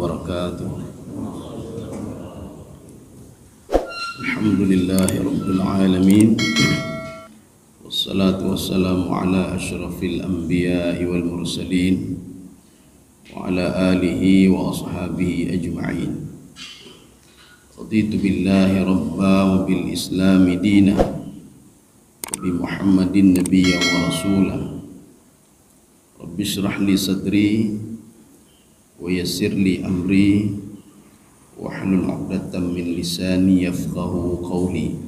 wabarakatuh. Alhamdulillahi rabbil alamin. Wassalatu wassalamu ala asyrafil anbiya'i wal mursalin wa ala alihi wa ashabihi ajma'in. Raditu billahi rabba wa bil islami dina wa bi Muhammadin nabiyya wa rasulah. Rabbi shrah li sadri wa yassir li amri wahlul 'uqdatam min lisani yafqahu qawli.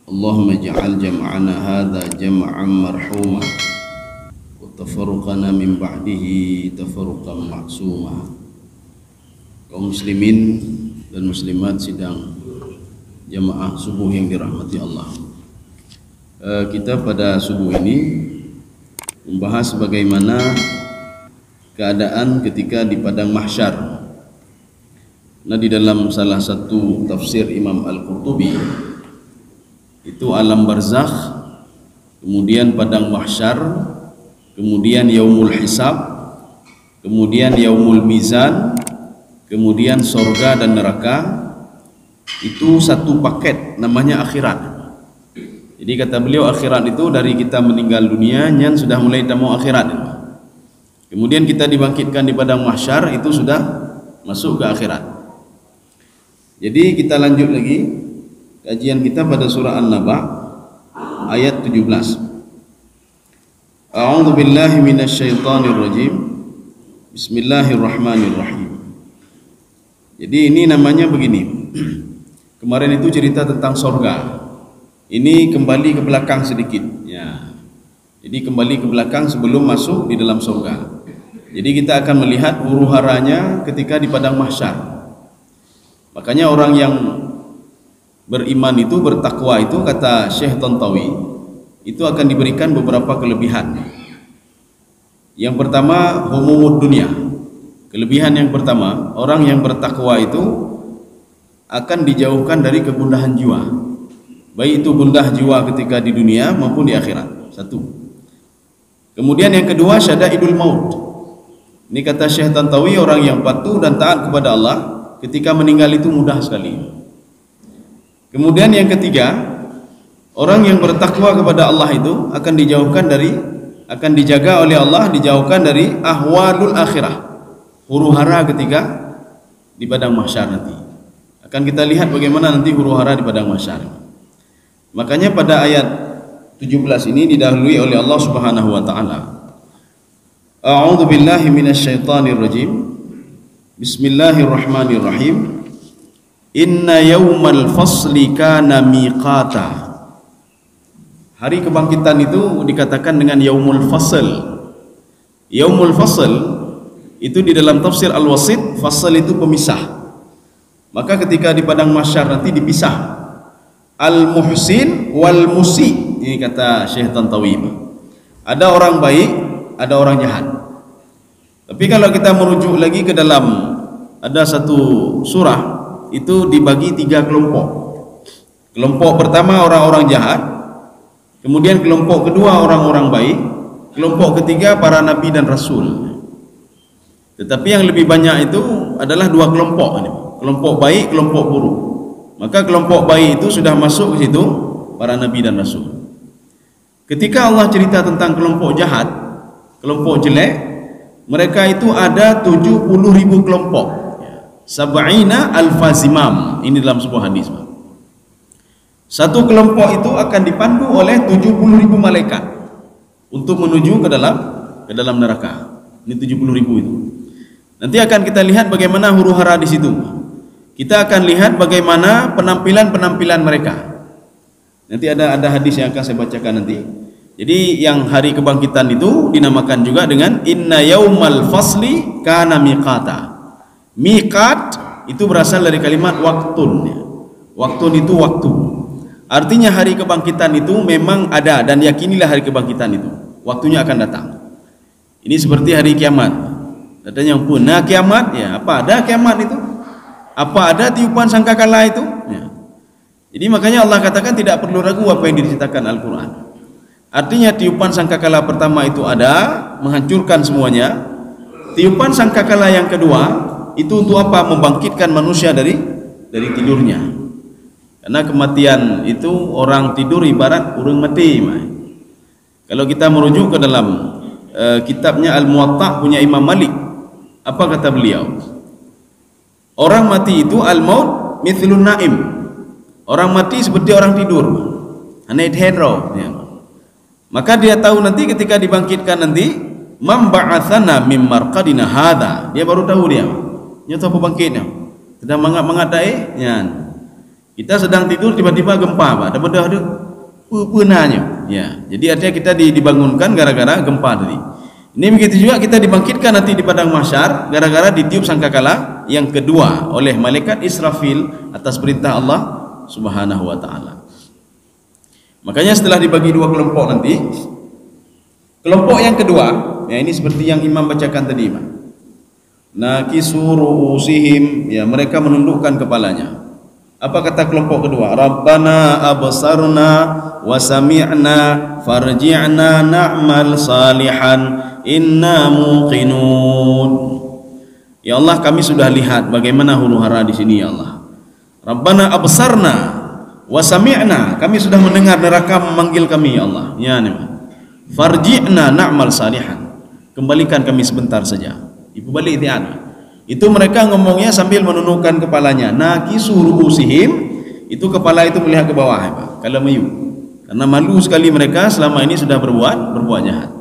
Allahumma ij'al jam'ana hadha jam'an marhuma wa tafarruqana min ba'dihi tafarruqan ma'suma. Kaum muslimin dan muslimat sidang jamaah subuh yang dirahmati Allah. Kita pada subuh ini membahas bagaimana keadaan ketika di padang mahsyar. Nah, di dalam salah satu tafsir Imam Al-Qurtubi itu alam barzakh, kemudian padang mahsyar, kemudian yaumul hisab, kemudian yaumul mizan, kemudian sorga dan neraka. Itu satu paket namanya akhirat. Jadi kata beliau, akhirat itu dari kita meninggal dunia nyan sudah mulai tamu akhirat. Kemudian kita dibangkitkan di padang mahsyar, itu sudah masuk ke akhirat. Jadi kita lanjut lagi kajian kita pada surah An-Naba ayat 17. A'udzu billahi minasyaitonir rajim. Bismillahirrahmanirrahim. Jadi ini namanya begini. Kemarin itu cerita tentang sorga. Ini kembali ke belakang sedikit ya. Jadi kembali ke belakang sebelum masuk di dalam surga. Jadi kita akan melihat huru-haranya ketika di padang mahsyar. Makanya orang yang beriman itu, bertakwa itu, kata Syekh Tantawi, itu akan diberikan beberapa kelebihan. Yang pertama, humumud dunia. Kelebihan yang pertama, orang yang bertakwa itu akan dijauhkan dari kegundahan jiwa. Baik itu gundah jiwa ketika di dunia maupun di akhirat. Satu. Kemudian yang kedua, syada'idul maut. Ini kata Syekh Tantawi, orang yang patuh dan taat kepada Allah ketika meninggal itu mudah sekali. Kemudian yang ketiga, orang yang bertakwa kepada Allah itu akan dijauhkan dari, akan dijaga oleh Allah, dijauhkan dari ahwalul akhirah, huru-hara ketika di padang mahsyar nanti. Akan kita lihat bagaimana nanti huru-hara di padang mahsyar. Makanya pada ayat 17 ini didahului oleh Allah Subhanahu wa taala. A'udzu billahi minasyaitonir rajim. Bismillahirrahmanirrahim. Inna yaumal fasli kana miqata. Hari kebangkitan itu dikatakan dengan yaumul fasl. Yaumul fasl itu di dalam tafsir Al-Wasit, fasl itu pemisah. Maka ketika di padang mahsyar nanti dipisah al-muhsin wal musi. Ini kata Syekh Tantawi. Ada orang baik, ada orang jahat. Tapi kalau kita merujuk lagi ke dalam, ada satu surah itu dibagi 3 kelompok. Kelompok pertama orang-orang jahat, kemudian kelompok kedua orang-orang baik, kelompok ketiga para nabi dan rasul. Tetapi yang lebih banyak itu adalah 2 kelompok ini. Kelompok baik, kelompok buruk. Maka kelompok baik itu sudah masuk ke situ para nabi dan rasul. Ketika Allah cerita tentang kelompok jahat, kelompok jelek, mereka itu ada 70.000 kelompok. Sab'ina alfazimam. Ini dalam sebuah hadis. Satu kelompok itu akan dipandu oleh 70.000 malaikat untuk menuju ke dalam neraka. Ini 70.000 itu. Nanti akan kita lihat bagaimana huru-hara di situ. Kita akan lihat bagaimana penampilan mereka. Nanti ada hadis yang akan saya bacakan nanti. Jadi yang hari kebangkitan itu dinamakan juga dengan inna yaumal fasli kana miqata. Miqat itu berasal dari kalimat waktun. Waktun itu waktu. Artinya hari kebangkitan itu memang ada, dan yakinilah hari kebangkitan itu waktunya akan datang. Ini seperti hari kiamat. Katanya pun, nah kiamat ya, apa ada kiamat itu? Apa ada tiupan sangkakala itu? Ya. Jadi makanya Allah katakan tidak perlu ragu apa yang diceritakan Al-Quran. Artinya tiupan sangkakala pertama itu ada, menghancurkan semuanya. tiupan sangkakala yang kedua itu untuk apa? Membangkitkan manusia dari tidurnya. Karena kematian itu orang tidur ibarat urang mati. Kalau kita merujuk ke dalam kitabnya Al-Muwatta punya Imam Malik, apa kata beliau? Orang mati itu al-maut mithlun naim. Orang mati seperti orang tidur. Anaid hedro. Maka dia tahu nanti ketika dibangkitkan nanti, man ba'atsana mim marqadina hadza. Dia baru tahu dia. Nyata pembangkitnya. Sedang mangat-mangat ya. Kita sedang tidur tiba-tiba gempa, Pak. Ada punanya. Ya, jadi artinya kita dibangunkan gara-gara gempa tadi. Ini begitu juga kita dibangkitkan nanti di padang mahsyar gara-gara ditiup sangkakala yang kedua oleh malaikat Israfil atas perintah Allah Subhanahu wa taala. Makanya setelah dibagi dua kelompok nanti, kelompok yang kedua, ya ini seperti yang Imam bacakan tadi, Pak. Nakisu ru'usihim, ya mereka menundukkan kepalanya. Apa kata kelompok kedua? Rabbana absarna wa sami'na farji'na na'mal salihan inna muqinun. Ya Allah, kami sudah lihat bagaimana huru-hara di sini ya Allah. Rabbana absarna wa sami'na, kami sudah mendengar neraka memanggil kami ya Allah. Ya nih. Farji'na na'mal salihan, kembalikan kami sebentar saja. Ibu balik itu mereka ngomongnya sambil menundukkan kepalanya. Nakisu ru'usihim, itu kepala itu melihat ke bawah, Pak. Kalau mayu, karena malu sekali mereka selama ini sudah berbuat jahat.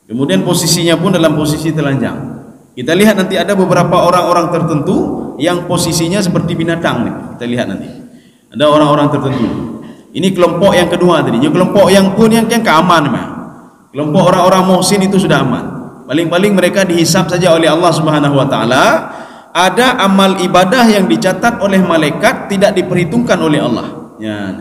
Kemudian posisinya pun dalam posisi telanjang. Kita lihat nanti ada beberapa orang-orang tertentu yang posisinya seperti binatang nih. Kita lihat nanti ada orang-orang tertentu. Ini kelompok yang kedua tadi. Kelompok yang pun yang keaman, Pak. Kelompok orang-orang muhsin itu sudah aman. Paling-paling mereka dihisap saja oleh Allah Subhanahu wa taala. Ada amal ibadah yang dicatat oleh malaikat tidak diperhitungkan oleh Allah. Ya.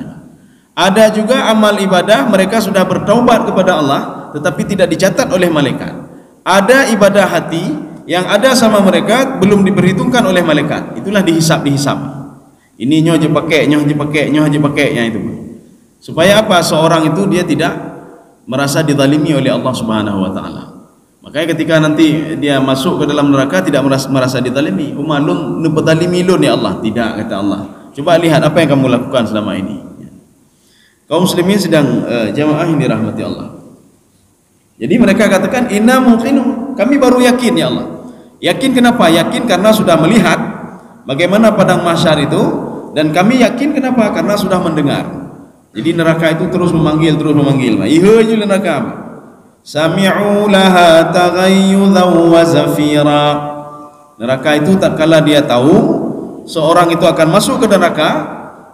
Ada juga amal ibadah mereka sudah bertaubat kepada Allah tetapi tidak dicatat oleh malaikat. Ada ibadah hati yang ada sama mereka belum diperhitungkan oleh malaikat. Itulah dihisap. Ini nyoh je pakai nya itu. Supaya apa? Seorang itu dia tidak merasa dizalimi oleh Allah Subhanahu wa taala. Makanya ketika nanti dia masuk ke dalam neraka tidak merasa dizalimi. Umalun nubzalimi lun ya Allah. Tidak, kata Allah. Coba lihat apa yang kamu lakukan selama ini. Kaum muslimin sedang jamaah yang dirahmati Allah. Jadi mereka katakan inna muqinun, kami baru yakin ya Allah. Yakin kenapa? Yakin karena sudah melihat bagaimana padang mahsyar itu, dan kami yakin kenapa? Karena sudah mendengar. Jadi neraka itu terus memanggil. Iha je neraka. Sami'u laha taghayyudhan wa zafira. Neraka itu tatkala dia tahu seorang itu akan masuk ke neraka,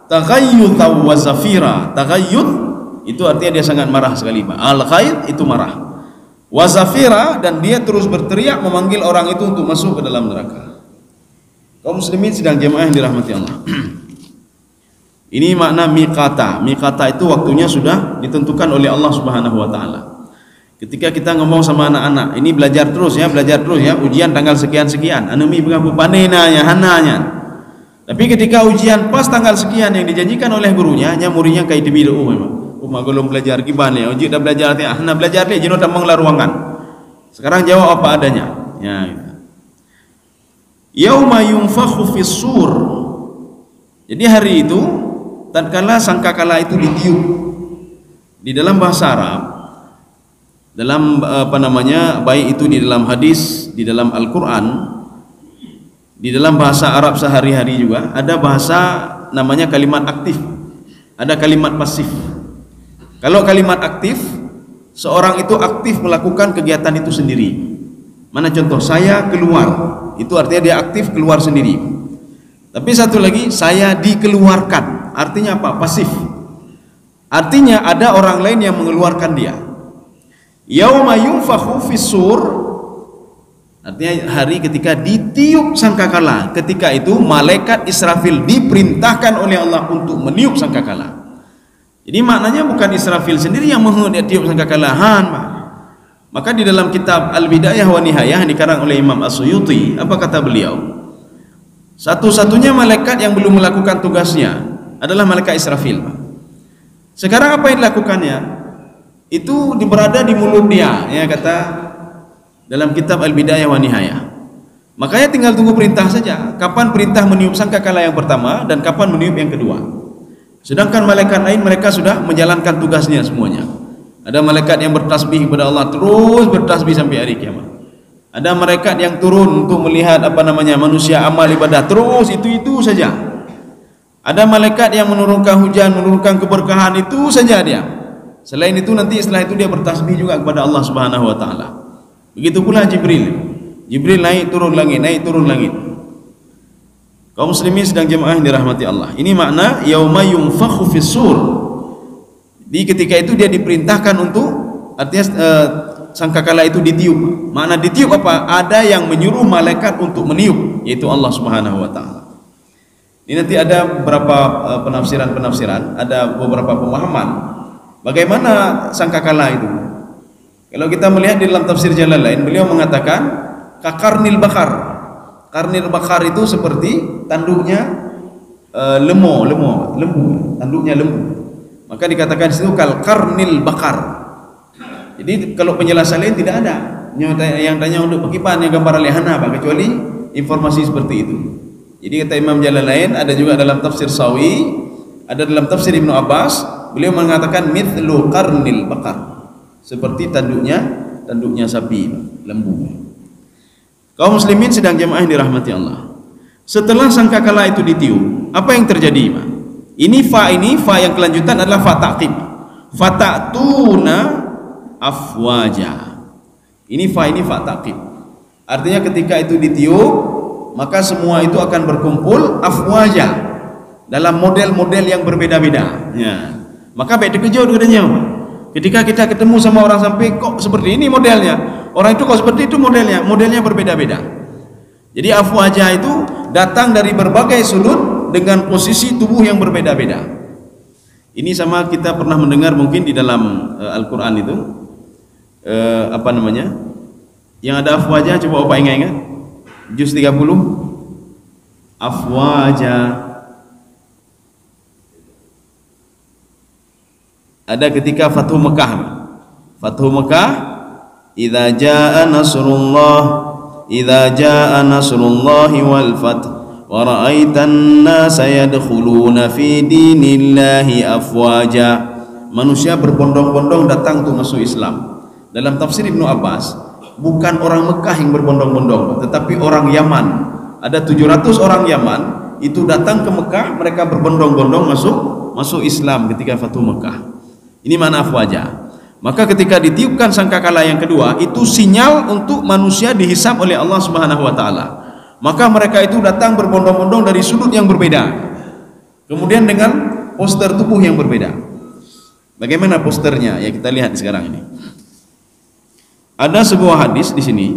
taghayyudhan wa zafira. Taghayyud itu artinya dia sangat marah sekali, Pak. Al-ghaid itu marah. Wa zafira, dan dia terus berteriak memanggil orang itu untuk masuk ke dalam neraka. Kaum muslimin sedang jemaah yang dirahmati Allah. Ini makna miqata. Miqata itu waktunya sudah ditentukan oleh Allah Subhanahu wa taala. Ketika kita ngomong sama anak-anak, ini belajar terus ya, ujian tanggal sekian-sekian, anumi berapa panenanya, hananya. Tapi ketika ujian pas tanggal sekian yang dijanjikan oleh gurunya, nya muridnya kayak dibidu memang. Magolong belajar gimana ya? Uji dah belajar teh, nah belajar teh jenuh tambang la ruangan. Sekarang jawab apa adanya. Ya. Yauma yunfakhu fis sur. Jadi hari itu tatkala sangkakala itu ditiup. Di dalam bahasa Arab, dalam baik itu di dalam hadis, di dalam Al-Quran, di dalam bahasa Arab sehari-hari juga ada bahasa namanya kalimat aktif, ada kalimat pasif. Kalau kalimat aktif, seorang itu aktif melakukan kegiatan itu sendiri. Mana contoh? Saya keluar, itu artinya dia aktif keluar sendiri. Tapi satu lagi, saya dikeluarkan, artinya apa? Pasif. Artinya ada orang lain yang mengeluarkan dia. Yauma yunfakhu fis-sur, artinya hari ketika ditiup sangkakala. Ketika itu malaikat Israfil diperintahkan oleh Allah untuk meniup sangkakala. Jadi maknanya bukan Israfil sendiri yang meniup sangkakalahan. Maka di dalam kitab Al-Bidayah wa Nihayah dikarang oleh Imam As-Suyuti, apa kata beliau? Satu-satunya malaikat yang belum melakukan tugasnya adalah malaikat Israfil. Sekarang apa yang dilakukannya? Itu berada di mulut dia, ya kata dalam kitab Al-Bidayah wa Nihayah. Makanya tinggal tunggu perintah saja. Kapan perintah meniup sangkakala yang pertama dan kapan meniup yang kedua. Sedangkan malaikat lain mereka sudah menjalankan tugasnya semuanya. Ada malaikat yang bertasbih kepada Allah, terus bertasbih sampai hari kiamat. Ada malaikat yang turun untuk melihat manusia amal ibadah, terus itu saja. Ada malaikat yang menurunkan hujan, menurunkan keberkahan, itu saja dia. Selain itu nanti setelah itu dia bertasbih juga kepada Allah Subhanahu wa taala. Begitu pula Jibril. Jibril naik turun langit, naik turun langit. Kaum muslimin sedang jemaah yang dirahmati Allah. Ini makna yauma yunfakhu fis-sur. Di ketika itu dia diperintahkan untuk, artinya sangkakala itu ditiup. Makna ditiup apa? Ada yang menyuruh malaikat untuk meniup, yaitu Allah Subhanahu wa taala. Ini nanti ada beberapa penafsiran, ada beberapa pemahaman bagaimana sangkakala itu. Kalau kita melihat di dalam tafsir Jalalain, beliau mengatakan kakarnil bakar. Karnil bakar itu seperti tanduknya lembu, tanduknya lembu. Maka dikatakan di situ kal karnil bakar. Jadi kalau penjelasan lain tidak ada. Yang tanya untuk bagaimana gambar lehana Pak, kecuali informasi seperti itu. Jadi kata Imam Jalalain, ada juga dalam tafsir Sawi, ada dalam tafsir Ibnu Abbas, beliau mengatakan mithlu karnil bakar, seperti tanduknya sapi, lembu. Kaum muslimin sedang jemaah dirahmati Allah. Setelah sangkakala itu ditiup, apa yang terjadi, Pak? Ini fa yang kelanjutan adalah fa ta'qib. Fata'tuna afwaja. Ini fa ta'qib. Artinya ketika itu ditiup, maka semua itu akan berkumpul afwaja dalam model-model yang berbeda-beda. Ya. Maka baik terkejut katanya, Pak. Ketika kita ketemu sama orang sampai kok seperti ini modelnya, orang itu kok seperti itu modelnya berbeda-beda. Jadi afwaja itu datang dari berbagai sudut dengan posisi tubuh yang berbeda-beda. Ini sama kita pernah mendengar mungkin di dalam Al-Quran itu yang ada afwaja, coba Bapak ingat juz 30 afwaja. Ada ketika Fathu Mekah. Fathu Mekah, idza jaa nasrullahi wal fath wa ra'aitan nasa yadkhuluna fi dinillahi afwaja. Manusia berbondong-bondong datang untuk masuk Islam. Dalam tafsir Ibnu Abbas, bukan orang Mekah yang berbondong-bondong, tetapi orang Yaman. Ada 700 orang Yaman itu datang ke Mekah, mereka berbondong-bondong masuk Islam ketika Fathu Mekah. Ini mana afwaja. Maka ketika ditiupkan sangkakala yang kedua, itu sinyal untuk manusia dihisab oleh Allah Subhanahu wa taala. Maka mereka itu datang berbondong-bondong dari sudut yang berbeda. Kemudian dengan poster tubuh yang berbeda. Bagaimana posternya? Ya kita lihat sekarang ini. Ada sebuah hadis di sini.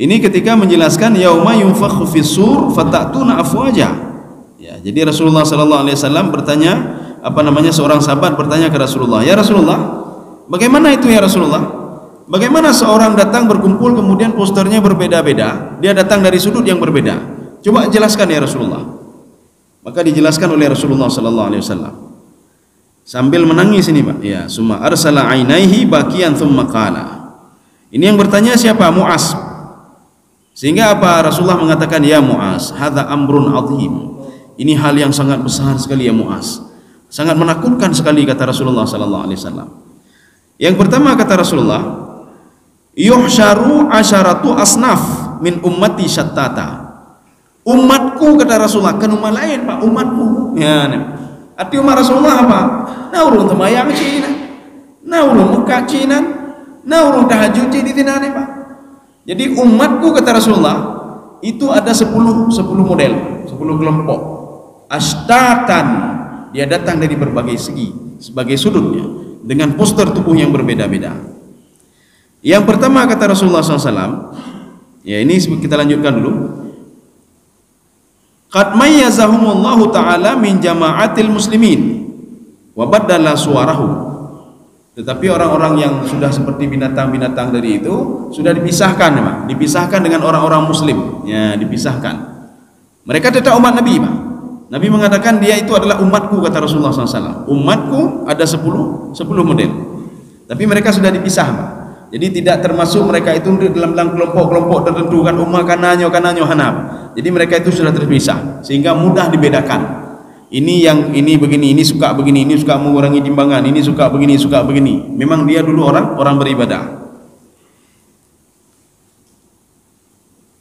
Ini ketika menjelaskan yauma yunfakhu fis-sur fata'tuna afwaja. Ya, jadi Rasulullah sallallahu alaihi wasallam bertanya, seorang sahabat bertanya ke Rasulullah, "Ya Rasulullah, bagaimana itu ya Rasulullah? Bagaimana seorang datang berkumpul kemudian posternya berbeda-beda, dia datang dari sudut yang berbeda? Coba jelaskan ya Rasulullah." Maka dijelaskan oleh Rasulullah sallallahu alaihi wasallam. Sambil menangis ini, Pak. Ya, summa arsala ainaihi bakiyan thumma qala. Ini yang bertanya siapa? Mu'az. Sehingga apa? Rasulullah mengatakan, "Ya Mu'az, hadza amrun azim." Ini hal yang sangat besar sekali ya Mu'az. Sangat menakutkan sekali, kata Rasulullah sallallahu alaihi wasallam. Yang pertama kata Rasulullah, yuhsyaru asyaratu asnaf min ummati syattata. Umatku, kata Rasulullah, kan umat lain Pak, umatku. Ya, arti umat Rasulullah apa? Naurun temayang Cina, naurun Mekah Cina, naurun tahajud di tinane Pak. Jadi umatku, kata Rasulullah, itu ada 10 model, 10 kelompok. Ashtatan, dia datang dari berbagai segi, sebagai sudutnya, dengan poster tubuh yang berbeda-beda. Yang pertama kata Rasulullah SAW, ya ini kita lanjutkan dulu. Qad mayyazahumullahu ta'ala min jama'atil muslimin wa baddala suwarahum. Tetapi orang-orang yang sudah seperti binatang-binatang dari itu sudah dipisahkan, Pak. Dipisahkan dengan orang-orang muslim, ya, dipisahkan. Mereka tetap umat Nabi, Pak. Nabi mengatakan dia itu adalah umatku, kata Rasulullah SAW. Umatku ada 10 model. Tapi mereka sudah dipisah, Pak. Jadi tidak termasuk mereka itu dalam kelompok-kelompok tertentu kan, ummah kananyo Hanaf. Jadi mereka itu sudah terpisah sehingga mudah dibedakan. Ini yang ini begini, ini suka begini, ini suka mengurangi timbangan, ini suka begini, suka begini. Memang dia dulu orang beribadah.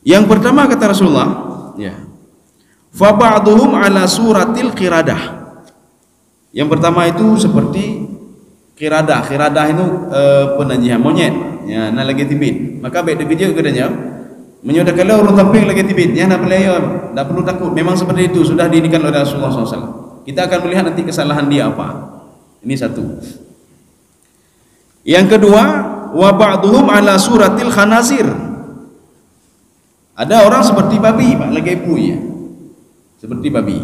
Yang pertama kata Rasulullah, ya. Fa ba'duhum ala suratil qiradah. Yang pertama itu seperti qiradah. Qiradah itu penajihan monyet. Ya, nak lagi tibit. Maka baik dia kerja katanya. Menyodak kalau orang tampil lagi tibit, ya nak belajar, tak perlu takut. Memang seperti itu sudah diinginkan oleh Rasulullah SAW. Kita akan melihat nanti kesalahan dia apa. Ini satu. Yang kedua, wa ba'duhum ala suratil khanazir. Ada orang seperti babi, Pak, lagi ya. Seperti babi.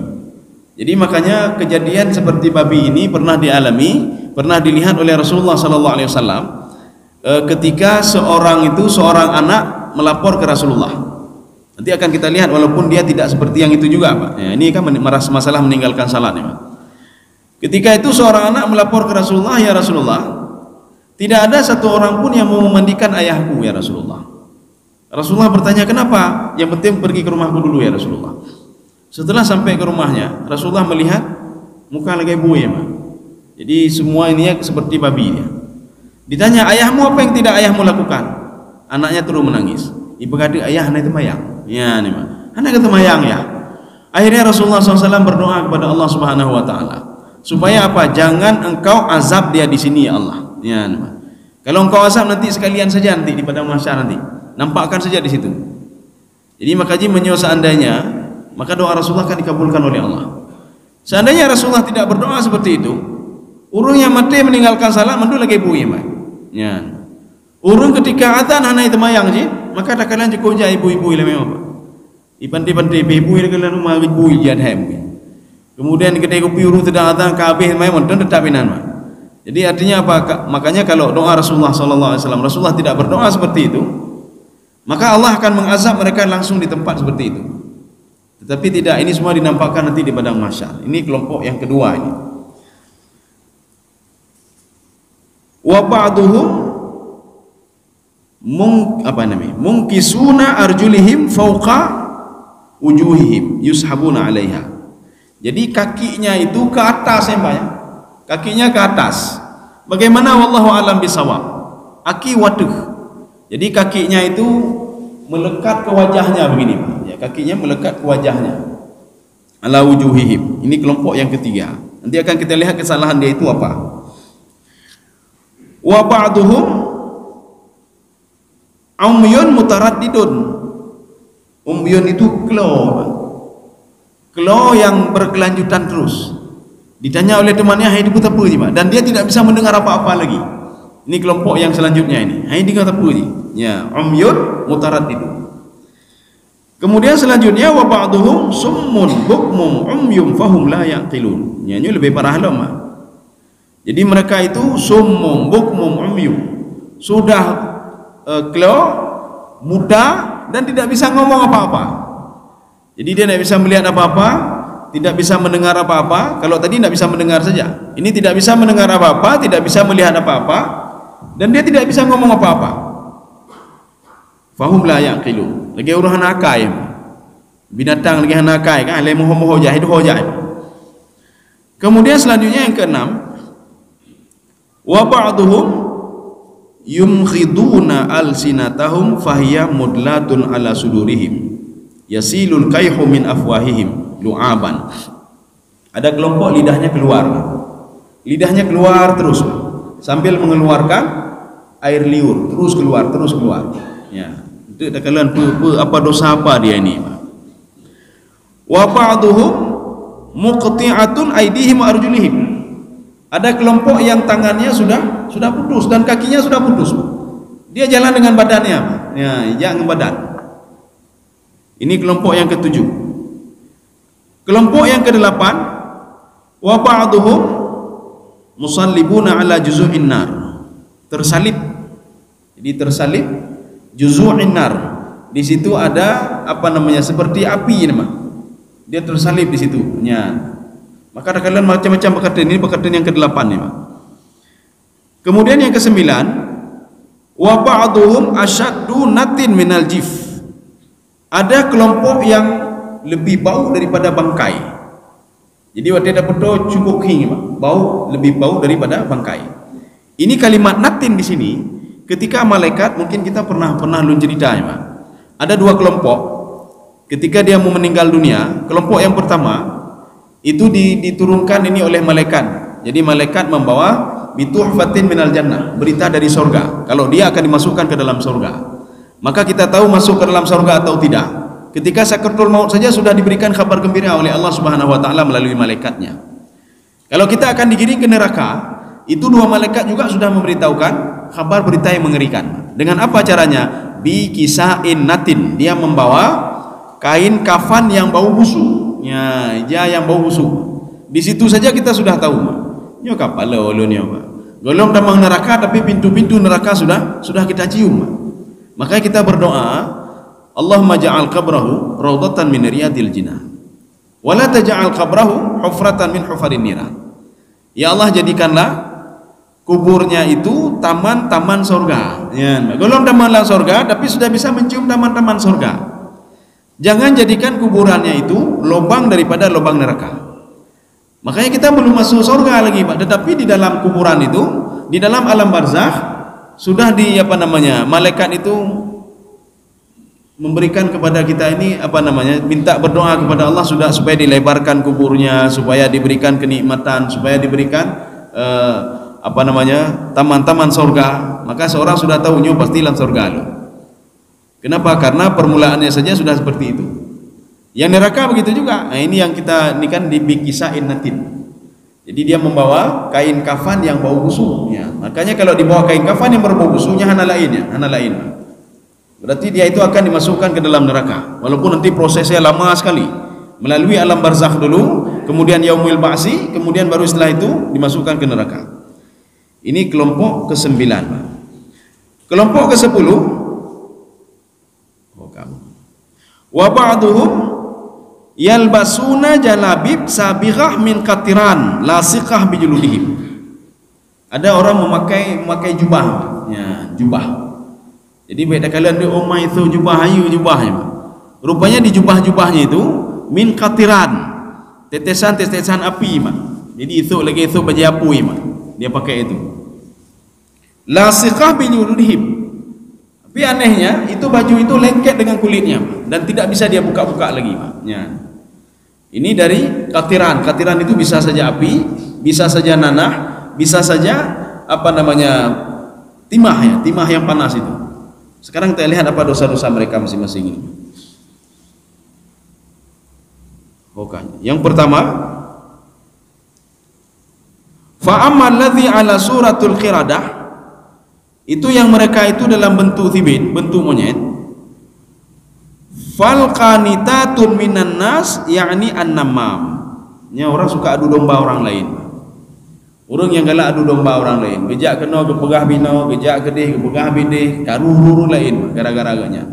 Jadi makanya kejadian seperti babi ini pernah dialami, pernah dilihat oleh Rasulullah SAW ketika seorang anak melapor ke Rasulullah. Nanti akan kita lihat walaupun dia tidak seperti yang itu juga, Pak. Ya, ini kan masalah meninggalkan salat, ya, Pak. Ketika itu seorang anak melapor ke Rasulullah, ya Rasulullah, tidak ada satu orang pun yang mau memandikan ayahku, ya Rasulullah. Rasulullah bertanya, kenapa? Yang penting pergi ke rumahku dulu, ya Rasulullah. Setelah sampai ke rumahnya, Rasulullah melihat muka lagi buaya, Pak. Jadi semua ini seperti babi dia. Ditanya, ayahmu apa yang tidak ayahmu lakukan? Anaknya terus menangis. Ibu kata, ayah anak itu mayang. Ya, nih, Pak. Anak itu mayang, ya. Akhirnya Rasulullah SAW berdoa kepada Allah Subhanahu Wa Taala supaya apa? Jangan engkau azab dia di sini, ya Allah. Ya, nih, Pak. Kalau engkau azab nanti sekalian saja nanti di padang mahsyar nanti. Nampakkan saja di situ. Jadi makanya seandainya, maka doa Rasulullah akan dikabulkan oleh Allah. Seandainya Rasulullah tidak berdoa seperti itu, urung yang mati meninggalkan salat mandu lagi buih, Pak. Ya. Urung ketika adzan hana itu mayang je, maka tak kalian cukup je ibu-ibu ile memang, Pak. Ipanti-panti ibu ile kalian rumah ibu jad hem. Kemudian ketika kopi urung sedang adzan kabeh mayang dan tetap inan, Pak. Jadi artinya apa? Makanya kalau doa Rasulullah SAW, Rasulullah tidak berdoa seperti itu, maka Allah akan mengazab mereka langsung di tempat seperti itu. Tetapi tidak, ini semua dinampakkan nanti di padang mahsyar. Ini kelompok yang kedua ini. Wa ba'duhum mungkisuna arjulihim fauqa wujuhihim yushabuna 'alaiha. Jadi kakinya itu ke atas, ya, Pak, ya. Kakinya ke atas. Bagaimana wallahu alam bisawab? Aki waduh. Jadi kakinya itu melekat ke wajahnya begini, Pak. Ya, kakinya melekat ke wajahnya. Ala wujuhihim. Ini kelompok yang ketiga. Nanti akan kita lihat kesalahan dia itu apa. Wa ba'duhum umyun mutaraddidun. Umyun itu klo yang berkelanjutan terus. Ditanya oleh temannya, "Hai, itu apa sih, Pak?" Dan dia tidak bisa mendengar apa-apa lagi. Ini kelompok yang selanjutnya ini. Hai, dia kata apa sih? Ya, umyun mutaraddidun. Kemudian selanjutnya wa ba'duhum summun bukmun umyum fahum la yaqilun. Ya, ini lebih parah lagi, Pak. Jadi mereka itu summun bukmun umyum. Sudah klo, muda dan tidak bisa ngomong apa-apa. Jadi dia tidak bisa melihat apa-apa, tidak bisa mendengar apa-apa. Kalau tadi tidak bisa mendengar saja, ini tidak bisa mendengar apa-apa, tidak bisa melihat apa-apa, dan dia tidak bisa ngomong apa-apa. Fahum la yaqilun. Lagi orang hanakai, binatang lagi hanakai kan, le moho-moho jah itu hojah. Kemudian selanjutnya yang keenam, wa ba'duhum yumkhiduna alsinatahum fahiya mudlatun ala sudurihim yasilul kayhu min afwahihim lu'aban. Ada kelompok lidahnya keluar terus sambil mengeluarkan air liur, terus keluar. Ya, itu kalian apa dosa apa dia ini, Pak. Wa ba'duhum muqti'atun aydihim wa arjulihim. Ada kelompok yang tangannya sudah putus dan kakinya sudah putus. Dia jalan dengan badannya, Pak. Ya, jangan badan. Ini kelompok yang ketujuh. Kelompok yang kedelapan, wa ba'duhum musallibuna ala juzu'in nar. Tersalib. Jadi tersalib juzu'in nar. Di situ ada seperti api nama. Dia tersalib di situ. Ya. Maka ada kalian macam-macam perkataan, ini perkataan yang ke-8 nih, Pak. Kemudian yang ke-9, Wa ba'duhum asyaddu natin minal jif. Ada kelompok yang lebih bau daripada bangkai. Jadi waktu ada pedo cukup king, bau lebih bau daripada bangkai. Ini kalimat natin di sini ketika malaikat, mungkin kita pernah lu cerita ya, Pak. Ada dua kelompok ketika dia mau meninggal dunia. Kelompok yang pertama itu diturunkan ini oleh malaikat. Jadi malaikat membawa bituhfatin minal jannah, berita dari surga kalau dia akan dimasukkan ke dalam surga. Maka kita tahu masuk ke dalam surga atau tidak ketika sakaratul maut saja sudah diberikan kabar gembira oleh Allah Subhanahu wa taala melalui malaikatnya. Kalau kita akan digiring ke neraka, itu dua malaikat juga sudah memberitahukan kabar berita yang mengerikan. Dengan apa caranya? Bi kisain natin, dia membawa kain kafan yang bau busuk. Ya, yang bau busuk. Di situ saja kita sudah tahu. Nyo kapal lo ni apa? Golong damang neraka, tapi pintu-pintu neraka sudah kita cium. Makanya kita berdoa, Allahumma ja'al qabrahu raudhatan min riyadil jinnah. Wa la taj'al qabrahu hufratan min hufarin niran. Ya Allah, jadikanlah kuburnya itu taman-taman surga. Ya, golong taman surga, tapi sudah bisa mencium taman-taman surga. Jangan jadikan kuburannya itu lubang daripada lubang neraka. Makanya kita belum masuk surga lagi, Pak. Tetapi di dalam kuburan itu, di dalam alam barzakh sudah malaikat itu memberikan kepada kita ini minta berdoa kepada Allah sudah supaya dilebarkan kuburnya, supaya diberikan kenikmatan, supaya diberikan taman-taman surga. Maka seorang sudah tahu nyo pasti dalam surga lo. Kenapa? Karena permulaannya saja sudah seperti itu. Yang neraka begitu juga. Nah, ini yang kita ini kan di bikisain natin. Jadi dia membawa kain kafan yang bau busuk. Ya. Makanya kalau dibawa kain kafan yang berbau busuknya hana lain. Berarti dia itu akan dimasukkan ke dalam neraka. Walaupun nanti prosesnya lama sekali. Melalui alam barzakh dulu, kemudian yaumul ba'si, kemudian baru setelah itu dimasukkan ke neraka. Ini kelompok ke-9. Kelompok ke-10. Wa ba'duhum yalbasuna jalabib sabighah min qatiran lasiqah bijuludihim. Ada orang memakai jubah, ya, jubah. Jadi beda kalian di omah itu jubah ayu jubahnya. Rupanya di jubah-jubahnya itu min qatiran, tetesan api, Mak. Jadi itu lagi itu baju api, Mak. Dia pakai itu. Lasiqah bijuludihim. Tapi anehnya itu baju itu lengket dengan kulitnya dan tidak bisa dia buka-buka lagi, Mak. Ya. Ini dari katiran. Katiran itu bisa saja api, bisa saja nanah, bisa saja timah, ya, timah yang panas itu. Sekarang kita lihat apa dosa-dosa mereka masing-masing ini. Yang pertama, fa ammal ladzi ala suratul qiradah, itu yang mereka itu dalam bentuk thibin, bentuk monyet. Fal qanitatun minan nas, yakni an-namam. Nya orang suka adu domba orang lain. Orang yang galak adu domba orang lain. Gejak kena ke pegah bino, gejak kedih ke pegah bidih, karuru lain gara-garanya.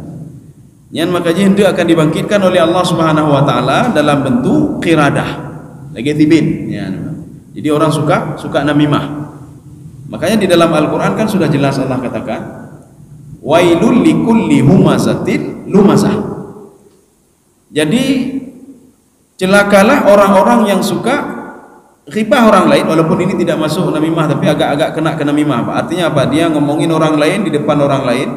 Yang makanya itu akan dibangkitkan oleh Allah Subhanahu wa taala dalam bentuk qiradah. Lagi thibin, ya. Jadi orang suka namimah. Makanya di dalam Al-Qur'an kan sudah jelas Allah katakan, wailul likulli humazatin lumazah. Jadi celakalah orang-orang yang suka ghibah orang lain, walaupun ini tidak masuk namimah tapi agak-agak kena ke namimah. Artinya apa? Dia ngomongin orang lain di depan orang lain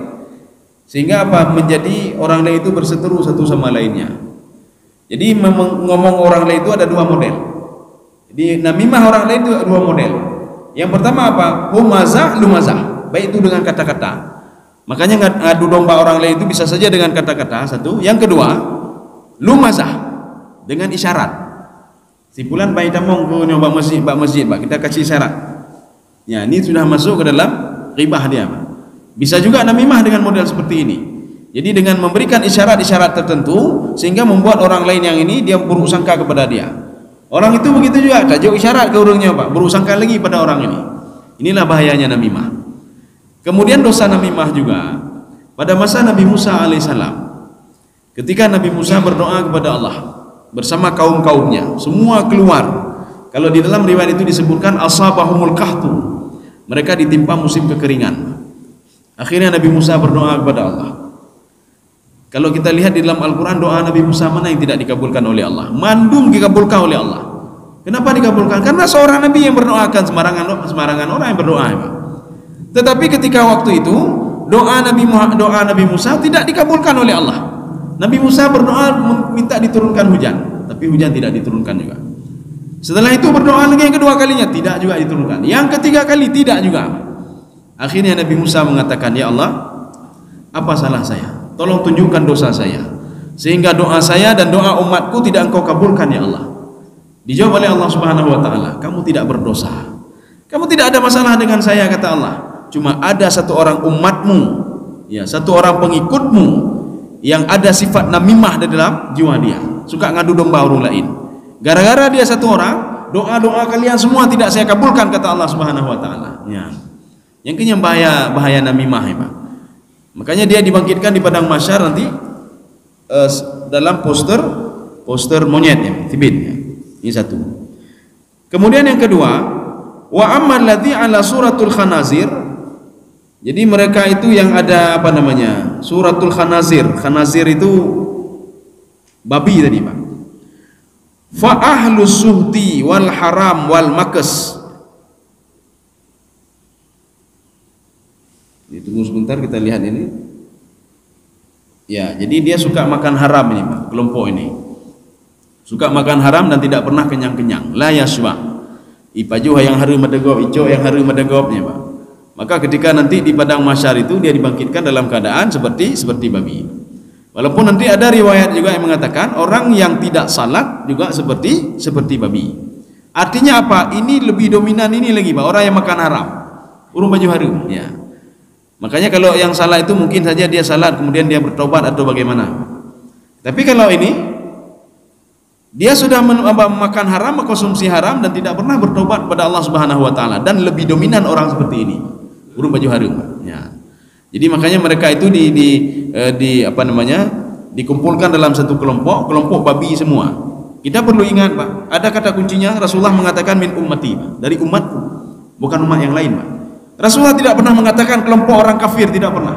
sehingga apa? Menjadi orang lain itu berseteru satu sama lainnya. Jadi ngomong orang lain itu ada dua model. Jadi namimah orang lain itu dua model. Yang pertama apa? Humazah, lumazah. Baik itu dengan kata-kata. Makanya ngadu domba orang lain itu bisa saja dengan kata-kata, satu. Yang kedua, lumazah dengan isyarat. Simpulan bayi tamong ke nyoba masjid, Pak. Kita kasih isyarat. Ya, ini sudah masuk ke dalam ghibah dia, Pak. Bisa juga namimah dengan model seperti ini. Jadi dengan memberikan isyarat-isyarat tertentu sehingga membuat orang lain yang ini dia buruk sangka kepada dia. Orang itu begitu juga, tajuk isyarat ke orangnya, Pak, buruk sangka lagi pada orang ini. Inilah bahayanya namimah. Kemudian dosa namimah juga pada masa Nabi Musa alaihissalam. Ketika Nabi Musa berdoa kepada Allah bersama kaum-kaumnya, semua keluar. Kalau di dalam riwayat itu disebutkan asabahumul qahtu, mereka ditimpa musim kekeringan. Akhirnya Nabi Musa berdoa kepada Allah. Kalau kita lihat di dalam Al-Quran, doa Nabi Musa mana yang tidak dikabulkan oleh Allah? Mandum dikabulkan oleh Allah. Kenapa dikabulkan? Karena seorang Nabi yang berdoakan sembarangan orang yang berdoa. Tetapi ketika waktu itu doa Nabi Musa tidak dikabulkan oleh Allah. Nabi Musa berdoa minta diturunkan hujan, tapi hujan tidak diturunkan juga. Setelah itu berdoa lagi yang kedua kalinya, tidak juga diturunkan. Yang ketiga kali tidak juga. Akhirnya Nabi Musa mengatakan, ya Allah, apa salah saya? Tolong tunjukkan dosa saya, sehingga doa saya dan doa umatku tidak engkau kabulkan ya Allah. Dijawab oleh Allah Subhanahu wa ta'ala, kamu tidak berdosa, kamu tidak ada masalah dengan saya, kata Allah. Cuma ada satu orang umatmu, ya, satu orang pengikutmu yang ada sifat namimah di dalam jiwa dia, suka ngadu domba orang lain. Gara-gara dia satu orang, doa-doa kalian semua tidak saya kabulkan, kata Allah Subhanahu wa ta'ala. Ya. Yang kenyang bahaya namimah ya, Pak. Makanya dia dibangkitkan di padang mahsyar nanti dalam poster monyet ya, tibit ya. Ini satu. Kemudian yang kedua, wa amman ladzi ala suratul khanazir. Jadi mereka itu yang ada apa namanya? Suratul khanazir. Khanazir itu babi tadi, Pak. Fa ahlus suhti wal haram wal makas. Tunggu sebentar kita lihat ini. Ya, jadi dia suka makan haram ini, Pak, kelompok ini. Suka makan haram dan tidak pernah kenyang-kenyang. La yasba. Ipajuh yang hari medegop, ijo yang hari medegopnya, Pak. Maka ketika nanti di padang mahsyar itu dia dibangkitkan dalam keadaan seperti babi. Walaupun nanti ada riwayat juga yang mengatakan orang yang tidak salat juga seperti babi. Artinya apa? Ini lebih dominan ini lagi, Pak, orang yang makan haram. Urung baju harum, ya. Makanya kalau yang salah itu mungkin saja dia salat kemudian dia bertobat atau bagaimana. Tapi kalau ini dia sudah makan haram, mengkonsumsi haram dan tidak pernah bertobat kepada Allah Subhanahu wa taala, dan lebih dominan orang seperti ini. Urung baju harum, ya. Jadi makanya mereka itu di apa namanya? Dikumpulkan dalam satu kelompok babi semua. Kita perlu ingat, Pak, ada kata kuncinya. Rasulullah mengatakan min ummati, Pak, dari umatku, bukan umat yang lain, Pak. Rasulullah tidak pernah mengatakan kelompok orang kafir, tidak pernah.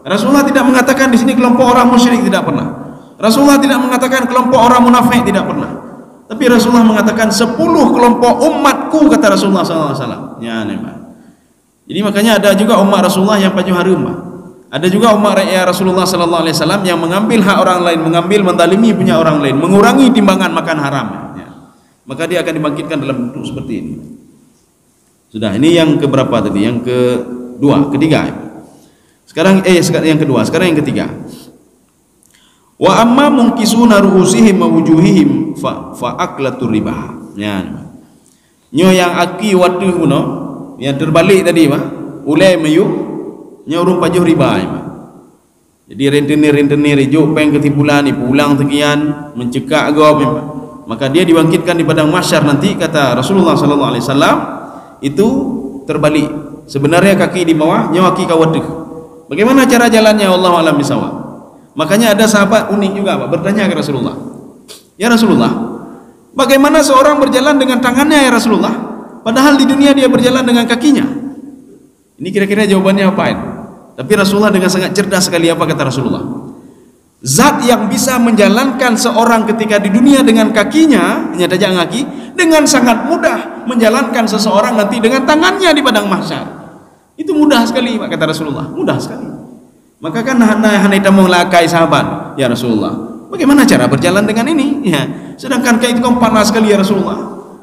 Rasulullah tidak mengatakan di sini kelompok orang musyrik, tidak pernah. Rasulullah tidak mengatakan kelompok orang munafik, tidak pernah. Tapi Rasulullah mengatakan 10 kelompok umatku, kata Rasulullah SAW. Ya, nih, Pak. Jadi makanya ada juga umat Rasulullah yang baju harum, Pak. Ada juga umat Rasulullah SAW yang mengambil hak orang lain, mendalimi punya orang lain, mengurangi timbangan makan haram. Ya. Maka dia akan dibangkitkan dalam bentuk seperti ini. Sudah, ini yang keberapa tadi? Yang ketiga. Sekarang yang kedua, sekarang yang ketiga. Wa amma munkisuna ru'usihim wa wujuhihim fa aklatur riba. Ya. Nyo yang aki watu kuno, yang terbalik tadi, Pak. Ulai mayu nyo urung pajuh riba, Pak. Jadi rentenir ijo peng ketipulan ni pulang sekian mencekak go, Pak. Maka dia dibangkitkan di padang mahsyar nanti, kata Rasulullah sallallahu alaihi wasallam, itu terbalik. Sebenarnya kaki di bawah, nyawa kaki kawaduh. Bagaimana cara jalannya? Wallahu a'lam bishawab. Makanya ada sahabat unik juga, Pak, bertanya ke Rasulullah, ya Rasulullah, bagaimana seorang berjalan dengan tangannya ya Rasulullah, padahal di dunia dia berjalan dengan kakinya? Ini kira-kira jawabannya apa ini? Tapi Rasulullah dengan sangat cerdas sekali, apa kata Rasulullah? Zat yang bisa menjalankan seorang ketika di dunia dengan kakinya, nyata jangan kaki, dengan sangat mudah menjalankan seseorang nanti dengan tangannya di padang mahsyar. Itu mudah sekali, Pak, kata Rasulullah, mudah sekali. Maka kan hanai tamung lakai sahabat, ya Rasulullah, bagaimana cara berjalan dengan ini? Ya, sedangkan kayak itu kan panas sekali ya Rasulullah.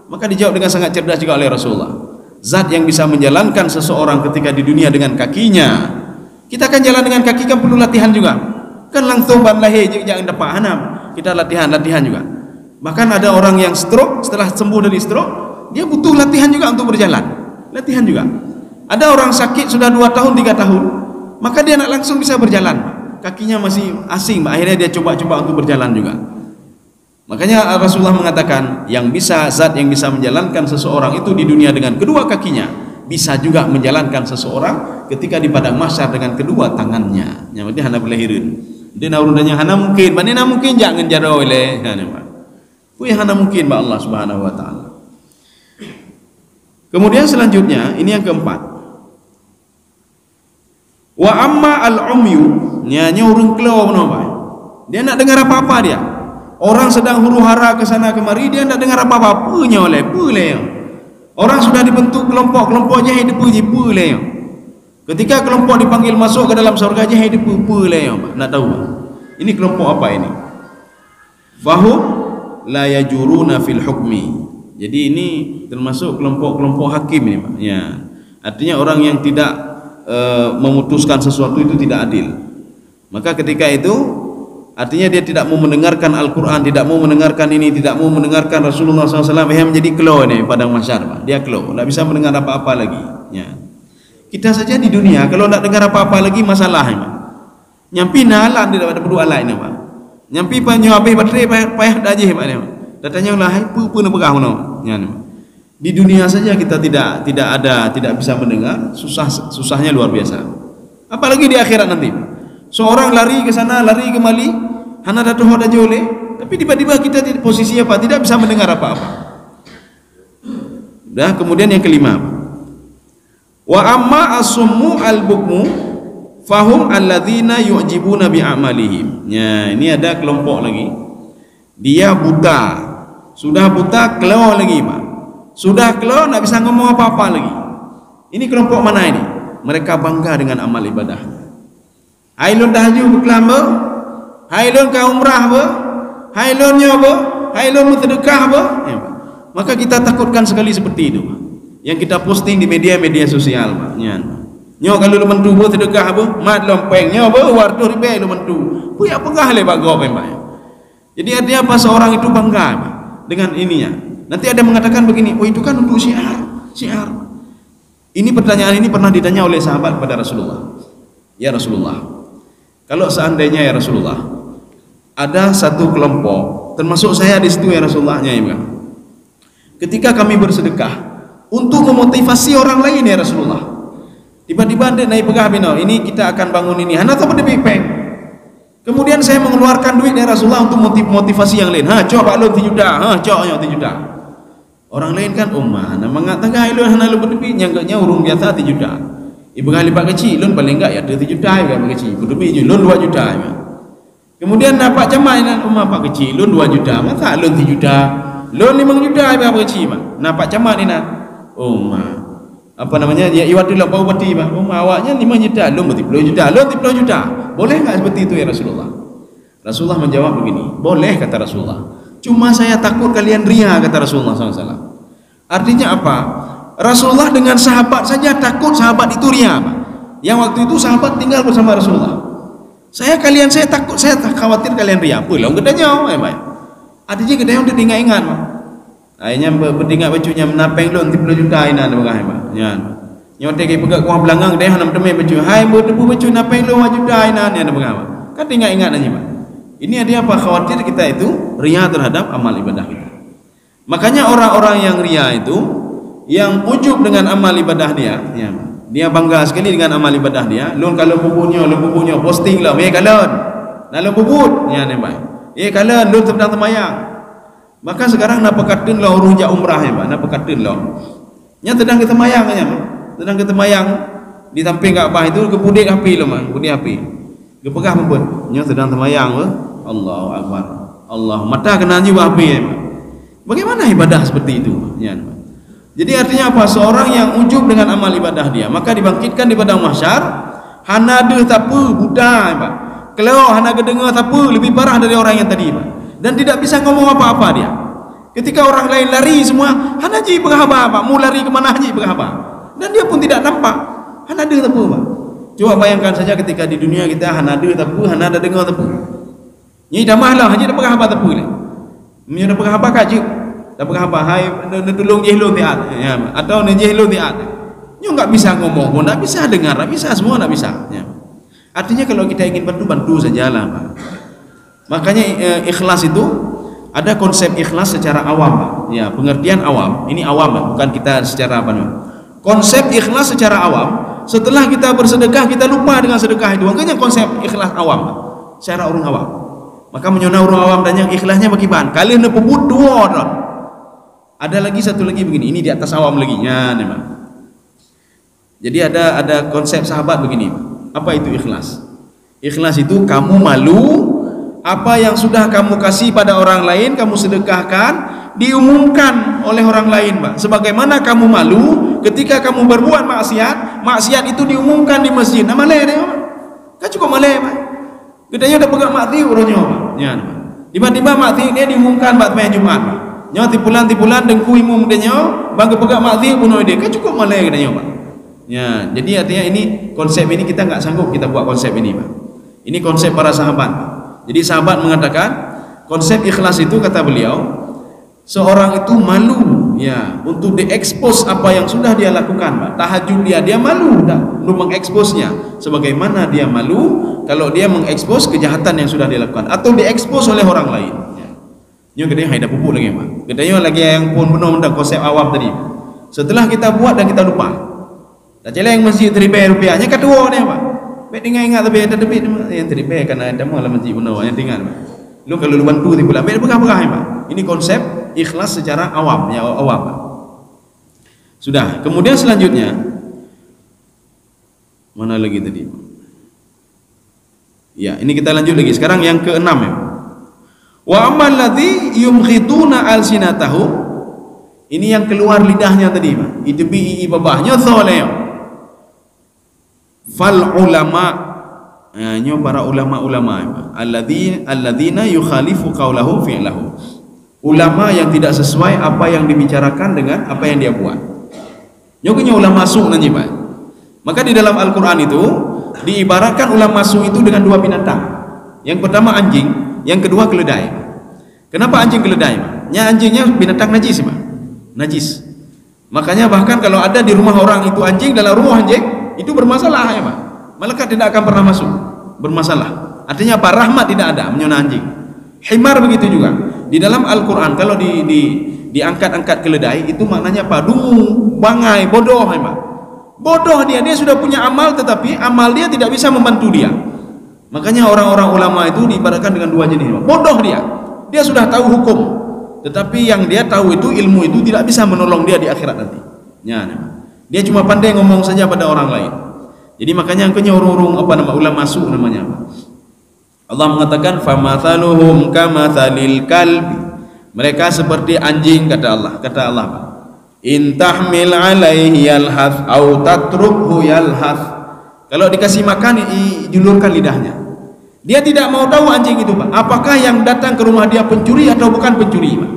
Maka dijawab dengan sangat cerdas juga oleh Rasulullah. Zat yang bisa menjalankan seseorang ketika di dunia dengan kakinya, kita akan jalan dengan kaki kan perlu latihan juga. Kan langsung bam lahir jangan dapat hanam. Kita latihan juga. Bahkan ada orang yang stroke, setelah sembuh dari stroke, dia butuh latihan juga untuk berjalan. Latihan juga. Ada orang sakit sudah 2 tahun, 3 tahun, maka dia nak langsung bisa berjalan. Kakinya masih asing, akhirnya dia coba-coba untuk berjalan juga. Makanya Rasulullah mengatakan, zat yang bisa menjalankan seseorang itu di dunia dengan kedua kakinya, bisa juga menjalankan seseorang ketika di padang mahsyar dengan kedua tangannya. Yang penting hana belahirin. Dia naurunnya hana mungkin, mana mungkin jangan jaro oleh hana mungkin ba Allah Subhanahu wa taala. Kemudian selanjutnya, ini yang keempat. Wa amma al-umyu, nya orang kelau menapa? Dia nak dengar apa-apa dia. Orang sedang huru-hara ke sana kemari, dia nak dengar apa-apa nya oleh puleh. Orang sudah dibentuk kelompok-kelompoknya hidup puleh. Ketika kelompok dipanggil masuk ke dalam surga je hidup puleh. Nak tahu? Ini kelompok apa ini? Fahum la yajuruna fil hukmi. Jadi ini termasuk kelompok-kelompok hakim ini, Pak. Ya. Artinya orang yang tidak memutuskan sesuatu itu tidak adil. Maka ketika itu artinya dia tidak mau mendengarkan Al-Quran, tidak mau mendengarkan ini, tidak mau mendengarkan Rasulullah SAW. Dia menjadi keluar ini padang mahsyar, Pak. Dia keluar, tidak bisa mendengar apa-apa lagi. Ya. Kita saja di dunia kalau tidak dengar apa-apa lagi masalah, Pak. Nyampi nalan tidak ada berdua lain, Pak. Nyampi penyuapi baterai payah daji, Pak. Datanya lah, pun pegah no. Ya, di dunia saja kita tidak bisa mendengar, susahnya luar biasa. Apalagi di akhirat nanti. Seorang lari ke sana, lari kembali, hana datu hoda jole, tapi tiba-tiba kita di posisi apa? Tidak bisa mendengar apa-apa. Dah, kemudian yang kelima. Wa amma as-summu al-bukmu fahum alladzina yu'jibuna bi a'malihim. Ya, ini ada kelompok lagi. Dia buta. Sudah buta keluar lagi, Pak. Sudah keluar tak bisa ngomong apa-apa lagi. Ini kelompok mana ini? Mereka bangga dengan amal ibadah. Hailun dah haji berkelam ber, hailun ke umrah ber, hailun nyoba, hailun bersedekah ber. Ya, maka kita takutkan sekali seperti itu, Pak. Yang kita posting di media-media sosial, Pak. Ya. Nyo kalau lu mentu ber sedekah ber, mat lompeng nyoba wartu ribe lu mentu. Puya pegah le bago Pak. Jadi artinya apa, seorang itu bangga, Pak, dengan ininya. Nanti ada mengatakan begini, oh itu kan untuk syiar. Ini pertanyaan ini pernah ditanya oleh sahabat kepada Rasulullah. Ya Rasulullah, kalau seandainya ya Rasulullah ada satu kelompok, termasuk saya di situ ya Rasulullah, ya, ketika kami bersedekah untuk memotivasi orang lain ya Rasulullah, tiba-tiba ada naik pegah bino, ini kita akan bangun ini, hana tak pada pipeng. Kemudian saya mengeluarkan duit dari Rasulullah untuk motivasi yang lain. Coba lo 3 juta, coba 3 juta. Orang lain kan mana mengatakan ilun hana lu berdebi nyangkanya urung biasa 3 juta. Ibu kali pak kecil lun paling enggak ya 3 juta ya pak kecil. Berdebi je lun 2 juta ya. Kemudian dapat camainan rumah pak kecil lun 2 juta. Masa lun 3 juta? Lun 5 juta ya pak kecil Pak. Dapat camat ni nak. Apa namanya? Ya iwatu lah bau pati Pak. Awaknya 5 juta, lun 10 juta, lun 10 juta. Boleh enggak seperti itu ya Rasulullah? Rasulullah menjawab begini, boleh kata Rasulullah. Cuma saya takut kalian ria kata Rasulullah SAW. Artinya apa? Rasulullah dengan sahabat saja takut sahabat itu ria, Pak. Yang waktu itu sahabat tinggal bersama Rasulullah. Saya takut, saya khawatir kalian ria. Pulang gedanya, Pak. Artinya gedanya untuk ingat-ingat, Pak. Akhirnya bertingkat bajunya menapeng lon 10 juta ina ada bagaimana, Pak. Ya. Nyotek ke pegak kuah belangang dia hanam temai baju. Hai berdebu baju napeng lon 1 juta ina ni ada bagaimana. Kan ingat-ingat aja, Pak. Ini dia apa? Khawatir kita itu ria terhadap amal ibadah kita. Makanya orang-orang yang ria itu, yang ujub dengan amal ibadah dia, ya, dia bangga sekali dengan amal ibadah dia. Lun kalau bubunya posting lah, kalon. Lalu bubut, ya ni Pak. Kalon lun sedang temayang. Maka sekarang nak pekatun lah urung jak umrah ya Pak, nak pekatun lah. Nya sedang kita temayang aja, sedang kita temayang di samping Kaabah itu kepudik api lah, kepudik api. Kepegah pun, nya sedang temayang, Allahu Akbar. Allah mata kena jiwa api ya, Pak. Bagaimana ibadah seperti itu? Ya, jadi artinya apa? Seorang yang ujub dengan amal ibadah dia, maka dibangkitkan di padang mahsyar, hana ada tapu buta, Pak. Kalau hana kedengar tapu lebih parah dari orang yang tadi, Pak. Dan tidak bisa ngomong apa-apa dia. Ketika orang lain lari semua, hana ji berhaba, Pak. Mau lari ke mana ji berhaba? Dan dia pun tidak nampak. Hana ada tapu, Pak. Coba bayangkan saja ketika di dunia kita hana ada tapu, hana ada dengar tapu. Ni dah mahlah haji dah berhaba tapu ni. Ni dah berhaba kaji. Dah berhaba hai tolong jehlun tiat. Ya, atau ni jehlun tiat. Ni enggak bisa ngomong pun, enggak bisa dengar, enggak bisa semua enggak bisa. Ya. Artinya kalau kita ingin bantu sajalah, Pak. Makanya ikhlas itu ada konsep ikhlas secara awam, Pak. Ya, pengertian awam. Ini awam, Pak. Bukan kita secara apa namanya. Konsep ikhlas secara awam, setelah kita bersedekah kita lupa dengan sedekah itu. Makanya konsep ikhlas awam, Pak. Secara orang awam. Maka menyona orang awam dan yang ikhlasnya bagi bahan. Kalian nak pebut 2 orang. Ada lagi satu lagi begini. Ini di atas awam lagi. Ya, nih, Pak. Jadi ada konsep sahabat begini. Apa itu ikhlas? Ikhlas itu kamu malu apa yang sudah kamu kasih pada orang lain, kamu sedekahkan, diumumkan oleh orang lain, Pak. Sebagaimana kamu malu ketika kamu berbuat maksiat, maksiat itu diumumkan di masjid. Nah, malai dia, Pak. Kan cukup malai, Pak. Gedanya udah pegang mati urangnya, Pak. Ya, tiba-tiba mati dia diumumkan Pak main Jumat, Pak. Nyo tipulan dengku imum dia nyo, bangga pegang mati bunuh dia. Kan cukup malai gedanya, Pak. Ya, jadi artinya ini konsep ini kita enggak sanggup kita buat konsep ini, Pak. Ini konsep para sahabat, Pak. Jadi sahabat mengatakan konsep ikhlas itu, kata beliau, seorang itu malu ya untuk diekspos apa yang sudah dia lakukan, Pak. Tahajud dia malu untuk mengeksposnya, sebagaimana dia malu kalau dia mengekspos kejahatan yang sudah dia lakukan atau diekspos oleh orang lain. Nyo gede hai dah pupuk lagi, Pak. Gedenya lagi yang pun benar tentang konsep awam tadi. Setelah kita buat dan kita lupa. Dah celeng masjid $3 rupiahnya kedua dia, Pak. Baik ingat tapi ada debit yang $3 karena ada malah masjid benar yang tinggal, Pak. Lu kalau lu bantu ti pula baik pegang-pegang, Pak. Ini konsep ikhlas secara awam, ya awam, Pak. Sudah. Kemudian selanjutnya mana lagi tadi? Ya, ini kita lanjut lagi. Sekarang yang ke-6 ya. Wa amal ladzi yumkhituna alsinatahum. Ini yang keluar lidahnya tadi, Pak. Itu bi babahnya soleh. Fal ulama, nyo para ulama-ulama, Pak. Alladzina yukhalifu qaulahu fi'lahu. Ulama yang tidak sesuai apa yang dibicarakan dengan apa yang dia buat. Nyo punya ulama su nanti, Pak. Maka di dalam Al-Qur'an itu diibaratkan ulama su itu dengan dua binatang. Yang pertama anjing, yang kedua keledai. Kenapa anjing keledai, Pak? Ya, anjingnya binatang najis, Pak. Najis. Makanya bahkan kalau ada di rumah orang itu anjing, dalam rumah anjing itu bermasalah, ya, Pak. Malaikat tidak akan pernah masuk. Bermasalah. Artinya apa? Rahmat tidak ada menyona anjing. Himar begitu juga. Di dalam Al-Qur'an kalau diangkat-angkat keledai itu maknanya apa? Dungu, bangai, bodoh, ya, Pak. Bodoh dia sudah punya amal tetapi amal dia tidak bisa membantu dia. Makanya orang-orang ulama itu diibaratkan dengan dua jenis, Pak. Bodoh dia sudah tahu hukum, tetapi yang dia tahu itu ilmu itu tidak bisa menolong dia di akhirat nanti. Ya, dia cuma pandai ngomong saja pada orang lain. Jadi makanya angkanya urung-urung apa nama ulama su namanya, Pak. Allah mengatakan famathaluhum kamathalil kalbi. Mereka seperti anjing, kata Allah, Pak. In tahmil alaihi yalhath au tatrukhu yalhath. Kalau dikasih makan dijulurkan lidahnya. Dia tidak mau tahu anjing itu, Pak. Apakah yang datang ke rumah dia pencuri atau bukan pencuri, Pak.